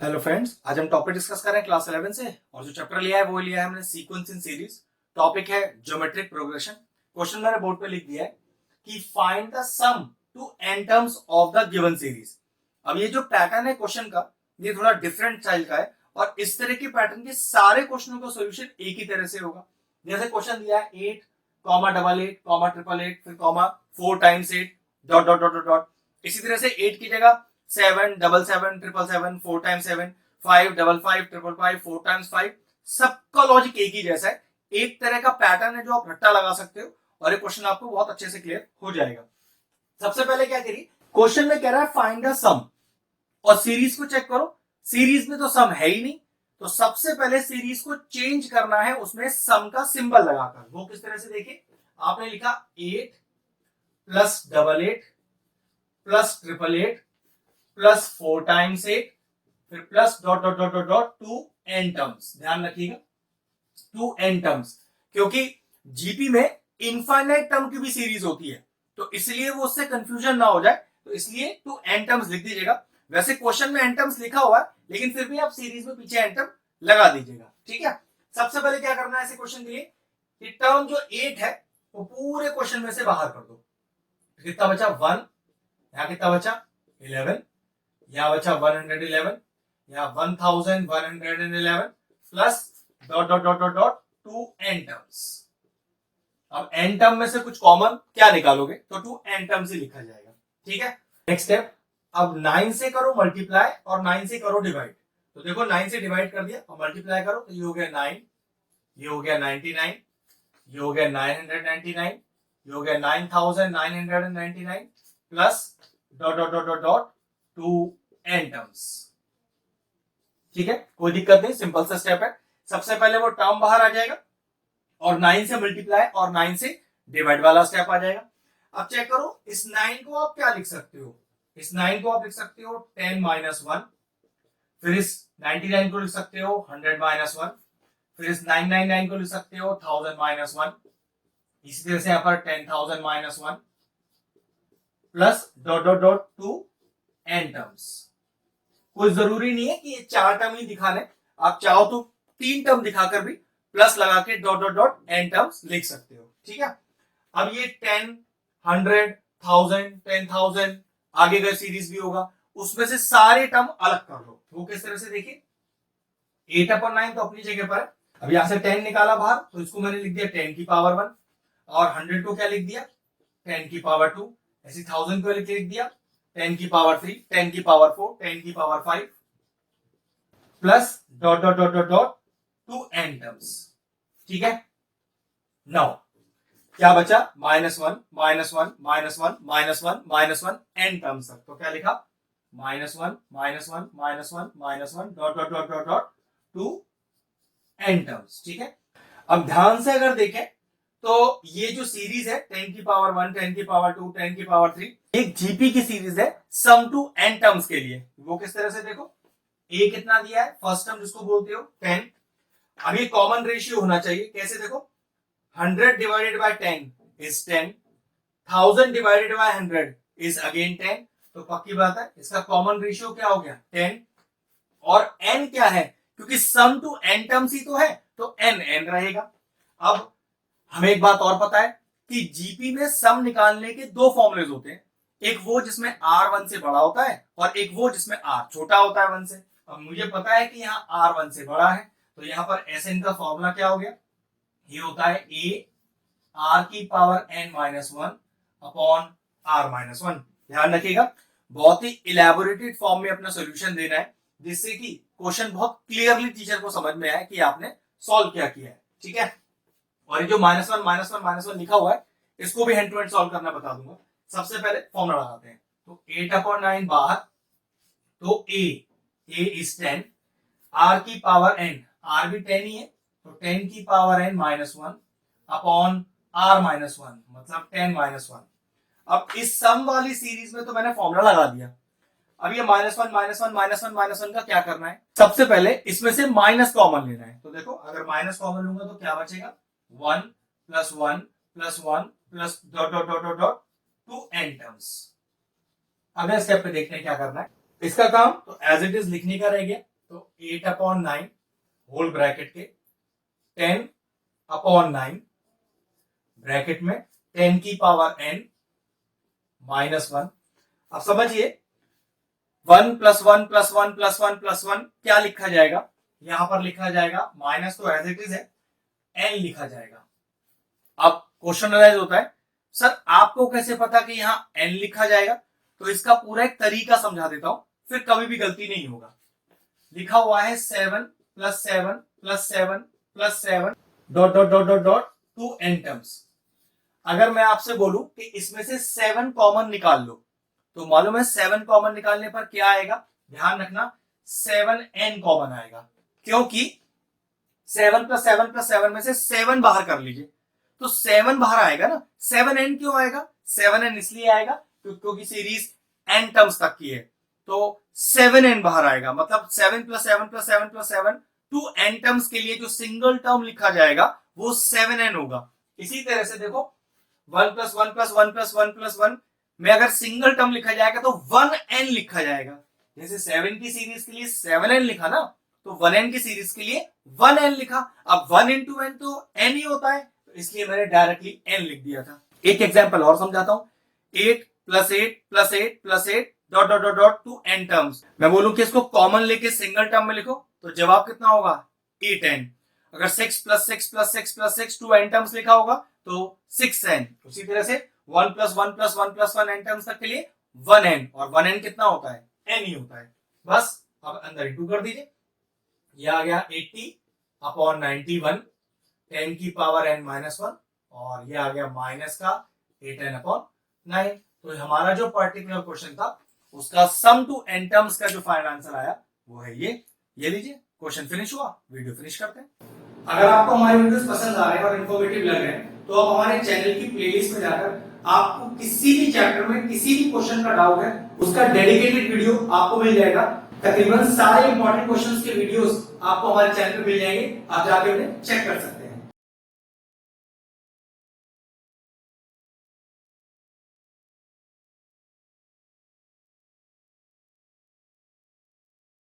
Hello friends, आज हम topic discuss कर रहे हैं क्लास 11 से और जो चैप्टर लिया है वो लिया है हमने सीक्वेंस इन सीरीज। टॉपिक है ज्योमेट्रिक प्रोग्रेशन। क्वेश्चन मैंने बोर्ड पे लिख दिया है कि find the sum to n terms of the given series. अब ये जो पैटर्न है क्वेश्चन का, ये थोड़ा डिफरेंट स्टाइल का है और इस तरह के पैटर्न के सारे क्वेश्चनों का सोल्यूशन एक ही तरह से होगा। जैसे क्वेश्चन दिया है 8, 888, 888, फिर 4 times 8 dot dot dot dot. इसी तरह से 8 की जगह 7, 7, 7, 7, 7, 4 टाइम्स 7, 5, 5, 5, 5, 5, 4 टाइम्स 5। सबका लॉजिक एक ही जैसा है, एक तरह का पैटर्न है जो आप रट्टा लगा सकते हो और ये क्वेश्चन आपको बहुत अच्छे से क्लियर हो जाएगा। सबसे पहले क्या करिए, क्वेश्चन में कह रहा है फाइंड द सम और सीरीज को चेक करो। सीरीज में तो सम है ही नहीं, तो सबसे पहले सीरीज को चेंज करना है, उसमें सम का सिंबल लगाकर। वो किस तरह से देखिए, आपने लिखा 8 प्लस 88 प्लस 888 प्लस 4 टाइम्स 8, फिर plus dot dot dot dot dot 2n terms. ध्यान रखिएगा 2n टर्म्स, क्योंकि जीपी में इनफाइनाइट टर्म की भी सीरीज होती है, तो इसलिए वो उससे कंफ्यूजन ना हो जाए, तो इसलिए 2n टर्म्स लिख दीजिएगा। वैसे क्वेश्चन में n टर्म्स लिखा हुआ है, लेकिन फिर भी आप सीरीज में पीछे n टर्म लगा दीजिएगा। ठीक है, सबसे पहले क्या करना है ऐसे क्वेश्चन के लिए कि टर्म जो 8 है वो पूरे क्वेश्चन में से बाहर कर दो। कितना बचा 1, यहां कितना बचा 11, यहां बचा 111, यहां 1111 plus dot dot dot dot dot 2n terms. अब n टर्म में से कुछ कॉमन क्या निकालोगे, तो 2n टर्म्स ही लिखा जाएगा। ठीक है, नेक्स्ट स्टेप, अब 9 से करो मल्टीप्लाई और 9 से करो डिवाइड। तो देखो 9 से डिवाइड कर दिया और मल्टीप्लाई करो, तो ये हो गया 9, ये हो गया 99, ये हो गया 999, ये हो गया 9999 plus dot dot dot dot dot 2n terms. ठीक है, कोई दिक्कत नहीं, सिंपल सा स्टेप है। सबसे पहले वो टर्म बाहर आ जाएगा और 9 से मल्टीप्लाई और 9 से डिवाइड वाला स्टेप आ जाएगा। अब चेक करो, इस 9 को आप क्या लिख सकते हो, इस 9 को आप लिख सकते हो 10 माइनस 1, फिर इस 99 को लिख सकते हो 100 माइनस 1, फिर इस 999 को लिख सकते हो 1000 माइनस 1, इसी तरह से यहाँ पर 10,000 minus 1 plus dot dot dot 2n terms. कोई जरूरी नहीं है कि ये 4 टर्म ही दिखाने, आप चाहो तो 3 टर्म दिखाकर भी प्लस लगा के dot dot dot n terms लिख सकते हो। ठीक है, अब ये 10, 100, 1000, 10,000 आगे का सीरीज भी होगा, उसमें से सारे टर्म अलग कर लो। वो किस तरह से देखिए, 8/9 तो अपनी जगह पर है। अब यहां से 10 निकाला बाहर, तो इसको मैंने लिख दिया 10 की पावर 1 और 100 को क्या लिख दिया 10 की पावर 2, ऐसे 1000 को लिख दिया 10 की पावर 3, 10 की पावर 4, 10 की power 5 plus dot dot dot dot dot 2n terms. ठीक है, नाउ क्या बचा -1 -1 -1 -1 -1 n टर्म्स तक। तो क्या लिखा -1 -1 -1 -1 dot dot dot dot dot 2n terms. ठीक है, अब ध्यान से अगर देखें तो ये जो सीरीज है 10 की पावर 1, 10 की पावर 2, 10 की पावर 3, एक जीपी की सीरीज है सम टू n टर्म्स के लिए। वो किस तरह से देखो, a कितना दिया है, फर्स्ट टर्म जिसको बोलते हो 10। अब ये कॉमन रेशियो होना चाहिए, कैसे देखो 100 divided by 10 is 10, 1000 divided by 100 is again 10। तो पक्की बात है इसका कॉमन रेशियो क्या हो गया 10, और n क्या है, क्योंकि सम टू n टर्म्स ही तो है, तो n रहेगा। अब हमें एक बात और पता है कि जीपी में सम निकालने के दो फॉर्मूलेज होते हैं, एक वो जिसमें r 1 से बड़ा होता है और एक वो जिसमें r छोटा होता है 1 से। अब मुझे पता है कि यहाँ r 1 से बड़ा है, तो यहाँ पर Sn का फॉर्मूला क्या हो गया, ये होता है a r की power n minus 1 upon r minus 1। ध्यान रखिएगा, बहुत ही इलेबोरेटेड फॉर्म में अपना सोल्यूशन देना है, जिससे कि क्वेश्चन बहुत क्लियरली टीचर को समझ में आए कि आपने सॉल्व क्या किया है। ठीक है, और ये जो -1 लिखा हुआ है, इसको भी हैंड टू हैंड सॉल्व करना बता दूंगा। सबसे पहले फॉर्मूला लगाते हैं, तो 8/9 बाहर, तो a इज 10, r की पावर n, r भी 10 ही है, तो 10 की power n minus 1 upon r minus 1, मतलब 10 माइनस 1। अब इस सम वाली सीरीज में तो मैंने फॉर्मूला लगा दिया। अब ये -1 का क्या करना है, सबसे पहले इसमें से माइनस कॉमन लेना है। तो देखो अगर माइनस कॉमन लूंगा तो क्या बचेगा 1 plus 1 plus 1 plus dot dot dot dot dot 2n terms. अगले स्टेप पे देखते हैं क्या करना है। इसका काम तो एज इट इज लिखने का रह गया, तो 8/9 होल ब्रैकेट के 10/9 ब्रैकेट में 10 की पावर n -1। अब समझिए 1 + 1 + 1 + 1 + 1 क्या लिखा जाएगा, यहां पर लिखा जाएगा माइनस तो एज इट इज है, n लिखा जाएगा। अब क्वेश्चन अराइज होता है, सर आपको कैसे पता कि यहां n लिखा जाएगा? तो इसका पूरा एक तरीका समझा देता हूं, फिर कभी भी गलती नहीं होगा। लिखा हुआ है 7 + 7 + 7 + 7 ... टू n टर्म्स। अगर मैं आपसे बोलूं कि इसमें से 7 कॉमन निकाल लो, तो मालूम है 7 कॉमन निकालने पर क्या आएगा? ध्यान रखना 7n कॉमन आएगा, क्योंकि 7 + 7 + 7 में से 7 बाहर कर लीजिए तो 7 बाहर आएगा ना। 7n क्यों आएगा? 7n इसलिए आएगा क्योंकि सीरीज n टर्म्स तक की है, तो 7n बाहर आएगा। मतलब 7 + 7 + 7 + 7 टू n टर्म्स के लिए जो सिंगल टर्म लिखा जाएगा वो 7n होगा। इसी तरह से देखो 1 + 1 + 1 + 1 + 1 में अगर सिंगल टर्म लिखा जाएगा तो 1n लिखा जाएगा। जैसे 7 की सीरीज के लिए 7n लिखा ना, तो 1n की सीरीज के लिए 1n लिखा। अब 1 × n तो n ही होता है, तो इसलिए मैंने डायरेक्टली n लिख दिया था। एक एग्जांपल और समझाता हूं, 8 + 8 + 8 + 8 ... टू n टर्म्स। मैं बोलूं कि इसको कॉमन लेके सिंगल टर्म में लिखो तो जवाब कितना होगा? 8n। अगर 6 + 6 + 6 + 6 टू n टर्म्स लिखा होगा तो 6n। उसी तरह से 1 + 1 + 1 + 1 n टर्म्स तक के लिए 1n, और 1n कितना होता है? n ही होता है। बस अब अंदर इंटू कर दीजिए, ये आ गया 80/91 10 की पावर n -1, और ये आ गया माइनस का 8n/9। तो हमारा जो पर्टिकुलर क्वेश्चन था उसका सम टू n टर्म्स का जो फाइनल आंसर आया वो है ये लीजिए। क्वेश्चन फिनिश हुआ, वीडियो फिनिश करते हैं। अगर आपको हमारे वीडियोस पसंद आ रहे हैं और इन्फॉर्मेटिव लग रहे हैं तो आप हमारे चैनल की प्लेलिस्ट में जाकर आपको किसी भी चैप्टर में किसी भी क्वेश्चन का डाउट है उसका डेडिकेटेड वीडियो आपको मिल जाएगा। तकरीबन सारे इंपॉर्टेंट क्वेश्चंस के वीडियोस आपको हमारे चैनल पे मिल जाएंगे, आप जाके उन्हें चेक कर सकते हैं।